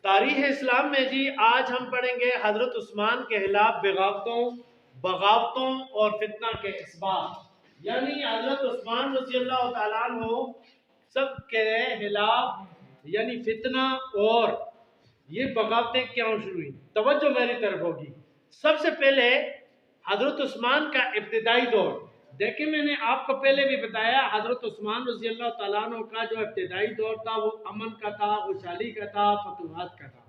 تاریخ اسلام میں جی آج ہم پڑھیں گے حضرت عثمان کے خلاف بغاوتوں اور فتنہ کے اسباب، یعنی حضرت عثمان رضی اللہ تعالیٰ عنہ سب کے خلاف یعنی فتنہ اور یہ بغاوتیں کیوں شروع ہوئی، توجہ میری طرف ہوگی۔ سب سے پہلے حضرت عثمان کا ابتدائی دور دیکھیں، میں نے آپ کو پہلے بھی بتایا حضرت عثمان رضی اللہ تعالیٰ عنہ کا جو ابتدائی دور تھا وہ امن کا تھا، خوشحالی کا تھا، فتوحات کا تھا۔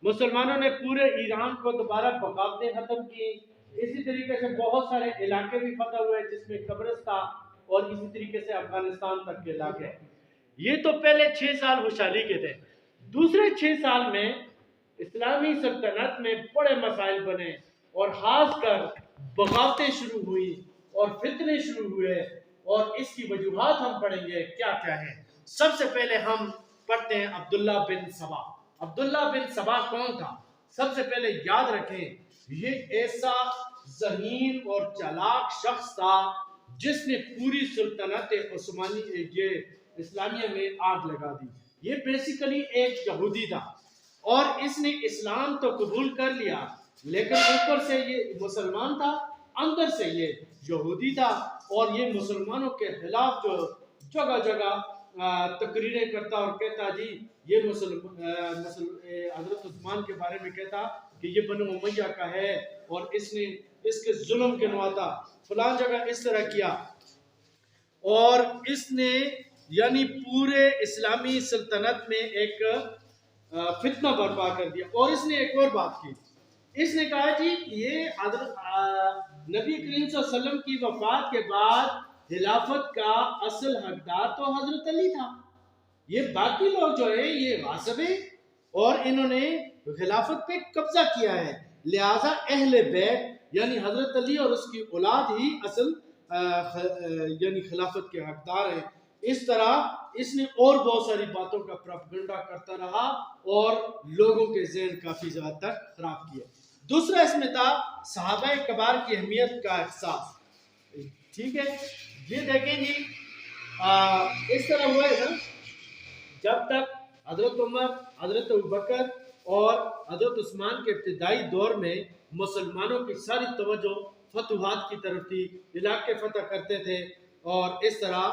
مسلمانوں نے پورے ایران کو دوبارہ بغاوتیں ختم کی، اسی طریقے سے بہت سارے علاقے بھی فتح ہوئے جس میں قبرص تھا، اور اسی طریقے سے افغانستان تک کے علاقے۔ یہ تو پہلے 6 سال خوشحالی کے تھے۔ دوسرے 6 سال میں اسلامی سلطنت میں بڑے مسائل بنے اور خاص کر بغاوتیں شروع ہوئی اور فتنے شروع ہوئے، اور اس کی وجوہات ہم پڑھیں گے کیا کیا ہیں۔ سب سے پہلے ہم پڑھتے ہیں عبداللہ بن سبا۔ عبداللہ بن سبا کون تھا؟ سب سے پہلے یاد رکھیں، یہ ایسا ذہین اور چالاک شخص تھا جس نے پوری سلطنت عثمانی اسلامیہ میں آگ لگا دی۔ یہ بیسیکلی ایک یہودی تھا اور اس نے اسلام تو قبول کر لیا، لیکن اوپر سے یہ مسلمان تھا، اندر سے یہ یہودی تھا، اور یہ مسلمانوں کے خلاف جو جگہ جگہ تقریریں کرتا اور کہتا جی یہ حضرت عثمان کے بارے میں کہتا کہ یہ بنو امیہ کا ہے اور اس نے اس کے ظلم کے نواتا، فلان جگہ اس طرح کیا، اور اس نے یعنی پورے اسلامی سلطنت میں ایک فتنہ برپا کر دیا۔ اور اس نے ایک اور بات کی، اس نے کہا جی یہ نبی کریم صلی اللہ علیہ وسلم کی وفات کے بعد خلافت کا اصل حقدار تو حضرت علی تھا، یہ باقی لوگ جو ہیں یہ غاصب ہیں اور انہوں نے خلافت پہ قبضہ کیا ہے، لہٰذا اہل بیت یعنی حضرت علی اور اس کی اولاد ہی اصل یعنی خلافت کے حقدار ہیں۔ اس طرح اس نے اور بہت ساری باتوں کا پروپیگنڈا کرتا رہا اور لوگوں کے ذہن کافی زیادہ تک خراب کیا۔ دوسرا اس میں تھا صحابہ کبار کی اہمیت کا احساس۔ ٹھیک ہے، یہ دیکھیں جی اس طرح ہوا ہے نا، جب تک حضرت عمر، حضرت ابوبکر اور حضرت عثمان کے ابتدائی دور میں مسلمانوں کی ساری توجہ فتوحات کی طرف تھی، علاقے فتح کرتے تھے اور اس طرح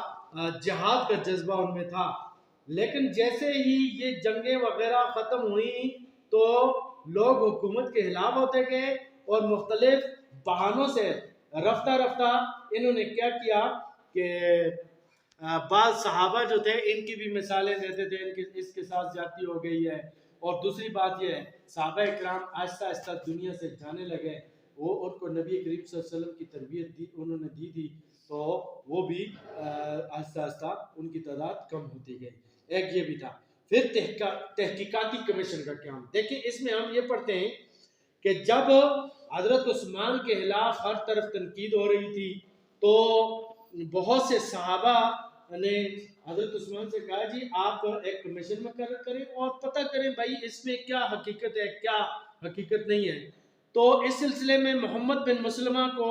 جہاد کا جذبہ ان میں تھا، لیکن جیسے ہی یہ جنگیں وغیرہ ختم ہوئیں تو لوگ حکومت کے خلاف ہوتے گئے اور مختلف بہانوں سے رفتہ رفتہ انہوں نے کیا کیا کہ بعض صحابہ جو تھے ان کی بھی مثالیں دیتے تھے، اس کے ساتھ زیادتی ہو گئی ہے، اور دوسری بات یہ ہے صحابہ اکرام آہستہ آہستہ دنیا سے جانے لگے، وہ ان کو نبی کریم صلی اللہ علیہ وسلم کی تربیت دی انہوں نے دی تھی، تو وہ بھی آہستہ آہستہ ان کی تعداد کم ہوتی گئی، ایک یہ بھی تھا۔ پھر تحقیقاتی کمیشن کا قیام، دیکھیں اس میں ہم یہ پڑھتے ہیں کہ جب حضرت عثمان کے خلاف ہر طرف تنقید ہو رہی تھی تو بہت سے صحابہ نے حضرت عثمان سے کہا جی آپ ایک کمیشن مقرر کریں اور پتہ کریں بھائی اس میں کیا حقیقت ہے کیا حقیقت نہیں ہے۔ تو اس سلسلے میں محمد بن مسلمہ کو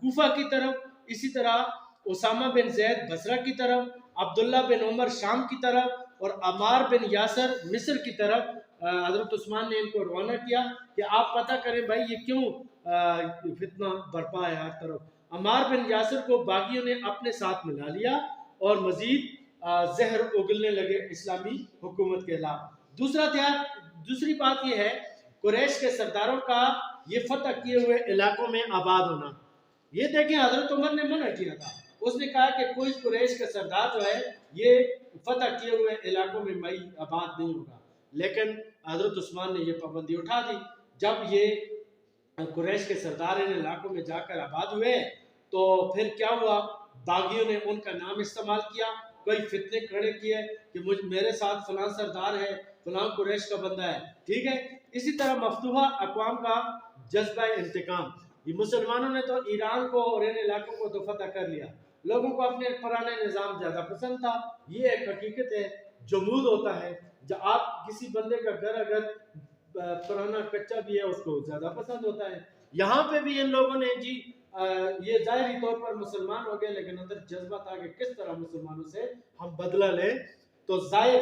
کوفہ کی طرف، اسی طرح اسامہ بن زید بصرہ کی طرف، عبداللہ بن عمر شام کی طرف اور عمار بن یاسر مصر کی طرف حضرت عثمان نے ان کو روانہ کیا کہ آپ پتہ کریں بھائی یہ کیوں فتنہ برپا ہے ہر طرف۔ عمار بن یاسر کو باغیوں نے اپنے ساتھ ملا لیا اور مزید زہر اگلنے لگے اسلامی حکومت کے خلاف۔ دوسری بات یہ ہے قریش کے سرداروں کا یہ فتح کیے ہوئے علاقوں میں آباد ہونا۔ یہ دیکھیں حضرت عمر نے منع کیا تھا، اس نے کہا کہ کوئی قریش کا سردار جو ہے یہ فتح کیے ہوئے علاقوں میں آباد نہیں ہوگا، لیکن حضرت عثمان نے یہ پابندی اٹھا دی۔ جب یہ قریش کے سردار ان علاقوں میں جا کر آباد ہوئے تو پھر کیا ہوا، باغیوں نے ان کا نام استعمال کیا، کوئی فتنے کھڑے کیے کہ میرے ساتھ فلاں سردار ہے، فلاں قریش کا بندہ ہے، ٹھیک ہے۔ اسی طرح مفتوحہ اقوام کا جذبہ انتقام، یہ مسلمانوں نے تو ایران کو اور ان علاقوں کو تو فتح کر لیا، لوگوں کو اپنے پرانے نظام زیادہ پسند تھا، یہ ایک حقیقت ہے، جمود ہوتا ہے، جب آپ کسی بندے کا گھر اگر پرانا کچا بھی ہے اس کو زیادہ پسند ہوتا ہے۔ یہاں پہ بھی ان لوگوں نے جی یہ ظاہری طور پر مسلمان ہو گئے لیکن اندر جذبہ تھا کہ کس طرح مسلمانوں سے ہم بدلہ لیں، تو ظاہر